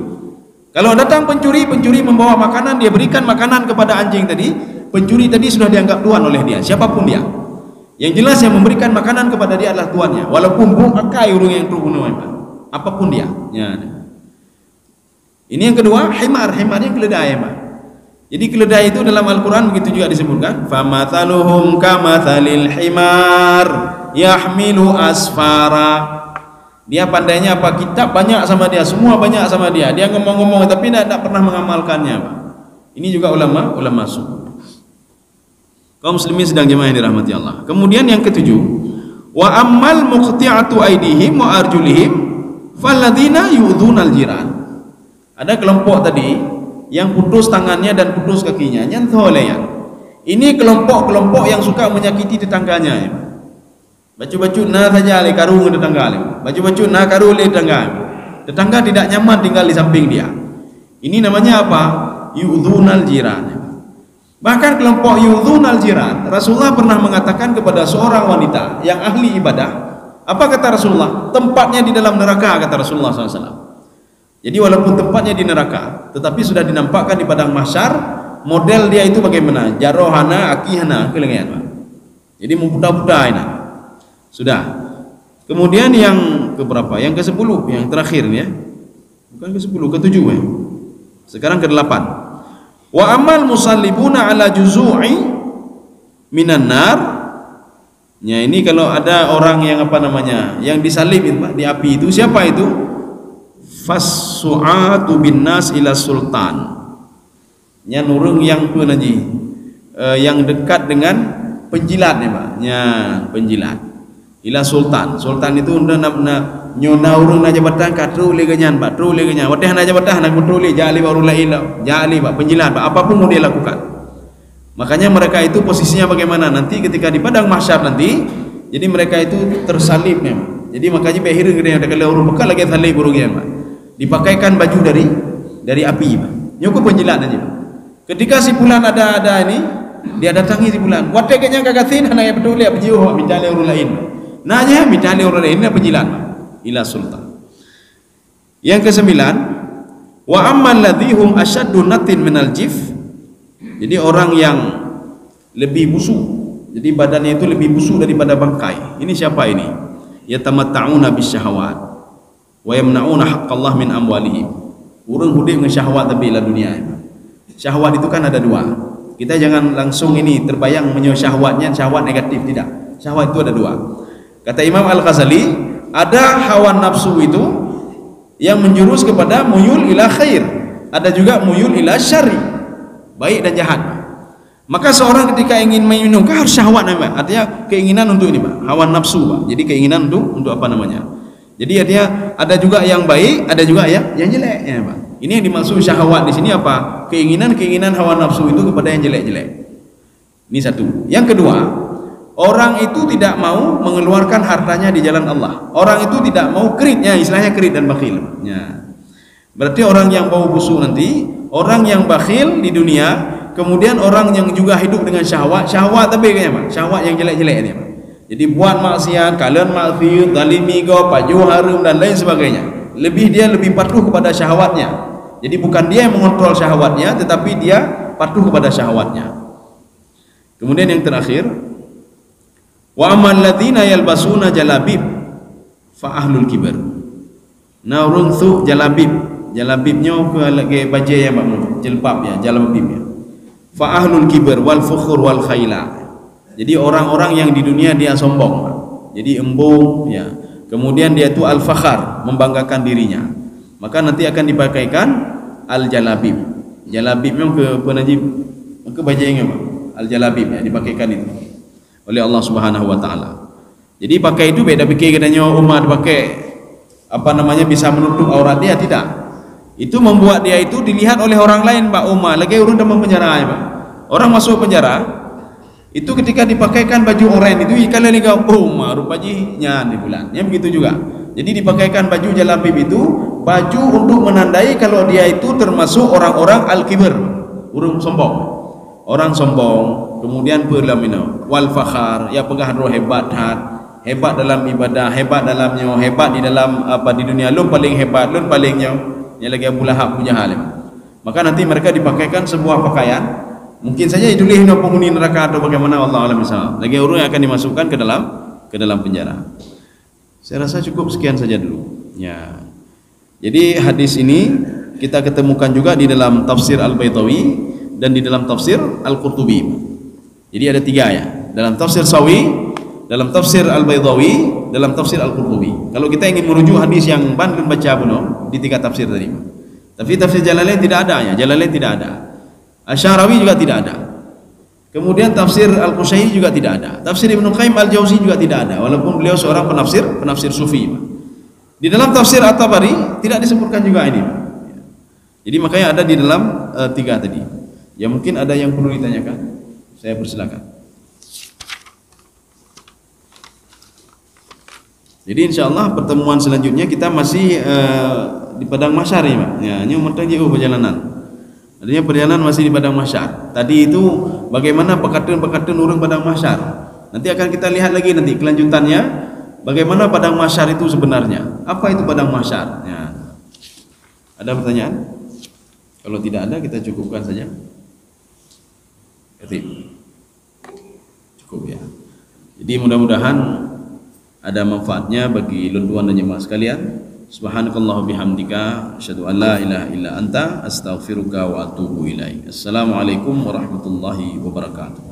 Kalau datang pencuri membawa makanan, dia berikan makanan kepada anjing tadi. Pencuri tadi sudah dianggap tuan oleh dia, siapapun dia. Yang jelas yang memberikan makanan kepada dia adalah tuannya, walaupun akai urung yang terbunuh, Pak. Apapun dia. Ya. Ini yang kedua, himarnya keledai, Pak. Jadi keledai itu dalam Al-Qur'an begitu juga disebutkan, famathaluhum kamathalil himar yahmilu asfara. Dia pandainya apa? Kitab banyak sama dia, semua banyak sama dia. Dia ngomong-ngomong tapi tidak pernah mengamalkannya, Pak. Ini juga ulama su. Kaum muslimin sedang jemaah yang dirahmati Allah. Kemudian yang ketujuh, wa ammal muqti'atu aydihim wa arjulihim falladzina yu'dzunal jiran. Ada kelompok tadi yang putus tangannya dan putus kakinya, nyantoleyan. Ini kelompok-kelompok yang suka menyakiti tetangganya, ya. Baju-baju na saja le karung tetangga le. Baju-baju na karung le tetangga. Tetangga tidak nyaman tinggal di samping dia. Ini namanya apa? Yu'dzunal jiran. Bahkan kelompok yu'dzunal jiran, Rasulullah pernah mengatakan kepada seorang wanita yang ahli ibadah, apa kata Rasulullah? Tempatnya di dalam neraka, kata Rasulullah SAW. Jadi walaupun tempatnya di neraka, tetapi sudah dinampakkan di padang mahsyar, model dia itu bagaimana? Jarohana, akihana, kelengian, Pak. Jadi memputar-putar ini. Sudah. Kemudian yang keberapa? Yang ke-10, yang terakhir ya. Bukan ke-10, ke-7 ya. Sekarang ke-8. Wa amal musallibuna ala juzu'i minan nar. Ya, ini kalau ada orang yang apa namanya? Yang disalib Pak, di api itu, siapa itu? Fas-su'atu bin nas ila sultan. Ya, nurung yang pun aja. Yang dekat dengan penjilat ya, Pak. Ya, penjilat. Ila sultan. Sultan itu nak nyona urung na jabatan katru le ganyan, Pak. Tru le ganyan. Wateh na jabatan nak tru le jali baru lain. Jali, Pak, penjilat, Pak. Apapun mau dia lakukan. Makanya mereka itu posisinya bagaimana nanti ketika di padang mahsyar nanti, jadi mereka itu tersalib memang. Jadi makanya behir gede ada kalau urung bekal lagi salib burungnya Pak. Dipakaikan baju dari api Pak. Nyukup penjilat aja Pak. Ketika si bulan ada ini, dia datangi si bulan. Wateknya kagatin anak yang peduli apa jiwa minta orang lain. Nanya minta orang lain apa penjilat ila sultan. Yang kesembilan, wa amman ladhihum asyaddu natin minal jif. Jadi orang yang lebih busuk, jadi badannya itu lebih busuk daripada bangkai. Ini siapa ini? Yatamatta'una bisyahawat wa yamna'una haqqallah min amwalihim. Urang hudip dengan syahwat tapi la dunia. Syahwat itu kan ada dua. Kita jangan langsung ini terbayang syahwatnya syahwat negatif, tidak. Syahwat itu ada dua. Kata Imam Al-Ghazali, ada hawa nafsu itu yang menjurus kepada muyul ila khair, ada juga muyul ila syarri, baik dan jahat. Maka seorang ketika ingin minum harus syahwat namanya, artinya keinginan untuk ini Pak, hawa nafsu Pak. Jadi keinginan untuk apa namanya? Jadi artinya ada juga yang baik, ada juga yang jelek ya Pak. Ini yang dimaksud syahwat di sini apa? Keinginan hawa nafsu itu kepada yang jelek-jelek. Ini satu. Yang kedua, orang itu tidak mau mengeluarkan hartanya di jalan Allah. Orang itu tidak mau kreditnya, istilahnya kredit dan bakhil. Ya. Berarti orang yang bau busuk nanti, orang yang bakhil di dunia, kemudian orang yang juga hidup dengan syahwat tapi kayaknya Pak, syahwat yang jelek-jelek ini Pak. Jadi buat maksiat, kalian maksiat, zalimi go, paju harum dan lain sebagainya. Dia lebih patuh kepada syahwatnya. Jadi bukan dia yang mengontrol syahwatnya, tetapi dia patuh kepada syahwatnya. Kemudian yang terakhir, wa amal ladzina yalbasuna jalabib fa ahlul kibar. Nah urun tu jalabibnya ke lagi baju yang makmum, jilbab ya, jalabibnya. Fa ahlul kibar wal fukhur wal khaila. Jadi orang-orang yang di dunia dia sombong, jadi embung ya. Kemudian dia itu al-fakhar, membanggakan dirinya. Maka nanti akan dipakaikan al-jalabib. Jalabibnya ke penajib, ke bajanya Pak. Al-jalabib ya, dipakaikan itu oleh Allah Subhanahu wa taala. Jadi pakai itu beda pikir katanya umat pakai apa namanya bisa menutup aurat dia, tidak. Itu membuat dia itu dilihat oleh orang lain Pak Umar. Lagi urun dalam penjara ya Pak. Orang masuk penjara itu ketika dipakaikan baju oranye itu kalau lihat Umar rupanya di bulan. Ya begitu juga. Jadi dipakaikan baju jalabib itu baju untuk menandai kalau dia itu termasuk orang-orang al-kibr, urung sombong. Orang sombong, kemudian perlamina wal fakhar, ya pengaruh hebat dalam ibadah, hebat dalamnya, hebat di dalam apa di dunia, lu paling hebat, lu palingnya, yang lagi Abu Lahab punya hal. Maka nanti mereka dipakaikan sebuah pakaian, mungkin saja idulih penghuni neraka atau bagaimana Allah alam misal. Lagi orang yang akan dimasukkan ke dalam penjara. Saya rasa cukup sekian saja dulu. Ya. Jadi hadis ini kita ketemukan juga di dalam tafsir Al-Baitawi dan di dalam tafsir Al-Qurtubi. Jadi ada tiga ya, dalam tafsir Sawi, dalam tafsir Al-Baitawi, dalam tafsir Al-Qurtubi. Kalau kita ingin merujuk hadis yang bandel baca buno di tiga tafsir tadi. Tapi tafsir Jalalain tidak ada ya, Jalalain tidak ada. Asy-Syarawi juga tidak ada. Kemudian tafsir Al-Qushairi juga tidak ada. Tafsir Ibnu Qayyim Al-Jauzi juga tidak ada, walaupun beliau seorang penafsir sufi. Di dalam tafsir At-Tabari tidak disebutkan juga ini. Jadi makanya ada di dalam tiga tadi. Ya mungkin ada yang perlu ditanyakan. Saya persilakan. Jadi insyaallah pertemuan selanjutnya kita masih di padang mahsyar ya, Pak. Ya, ini umur jauh perjalanan. Artinya perjalanan masih di padang mahsyar. Tadi itu bagaimana pekatun orang padang mahsyar. Nanti akan kita lihat lagi nanti kelanjutannya bagaimana padang mahsyar itu sebenarnya. Apa itu padang mahsyar? Ya. Ada pertanyaan? Kalau tidak ada kita cukupkan saja. Cukup ya. Jadi mudah-mudahan ada manfaatnya bagi lunduan dan jemaah sekalian. Subhanakallah bihamdika asyhadu an la ilaha illa anta astaghfiruka wa atubu ilaik. Assalamualaikum warahmatullahi wabarakatuh.